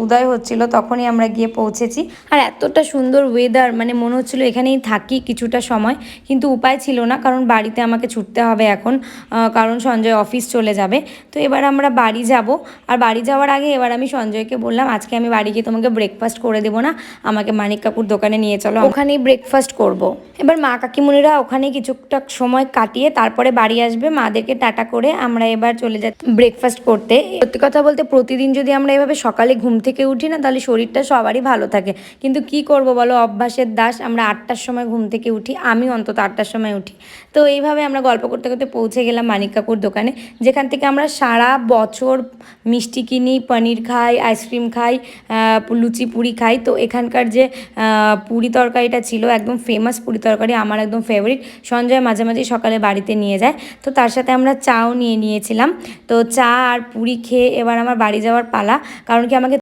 উদয় হচ্ছিল তখনই আমরা গিয়ে পৌঁছেছি। আর এতটা সুন্দর ওয়েদার, মানে মনে হচ্ছিল এখানেই থাকি কিছুটা সময়, কিন্তু উপায় ছিল না, কারণ বাড়িতে আমাকে ছুটতে হবে এখন, কারণ সঞ্জয় অফিস চলে যাবে। তো এবার আমরা বাড়ি যাব। আর বাড়ি যাওয়ার আগে এবার আমি সঞ্জয়কে বললাম, আজকে আমি বাড়ি গিয়ে তোমাকে ব্রেকফাস্ট করে দেবো না, আমাকে মানিক কাকুর দোকানে নিয়ে চলো, ওখানেই ব্রেকফাস্ট করব। এবার মা কাকিমুনিরা ওখানে কিছুটা সময় কাটিয়ে তারপরে বাড়ি আসবে, মাদেরকে টাটা করে আমরা এবার চলে যাই ব্রেকফাস্ট করতে। সত্যি কথা বলতে প্রতিদিন যদি আমরা এভাবে সকালে ঘুম থেকে উঠি না, তাহলে শরীরটা সবারই ভালো থাকে, কিন্তু কি করব বলো, অভ্যাসের দাস। আমরা 8টার সময় ঘুম থেকে উঠি, আমি অন্তত 8টার সময় উঠি। তো এইভাবে আমরা গল্প করতে করতে পৌঁছে গেলাম মানিক কাকুর দোকানে, যেখান থেকে আমরা সারা বছর মিষ্টি কিনি, পনির খাই, আইসক্রিম খাই, লুচি পুরি খাই। তো এখানকার যে পুরি তরকারিটা ছিল একদম ফেমাস পুরি তরকারি, আমার একদম ফেভারিট। সঞ্জয় মাঝে মাঝে সকালে বাড়িতে নিয়ে যায়, তো তার সাথে আমরা চাও নিয়ে নিয়েছিলাম। তো চা আর পুরি খেয়ে এবার আমার বাড়ি যাওয়ার পালা, কারণ কি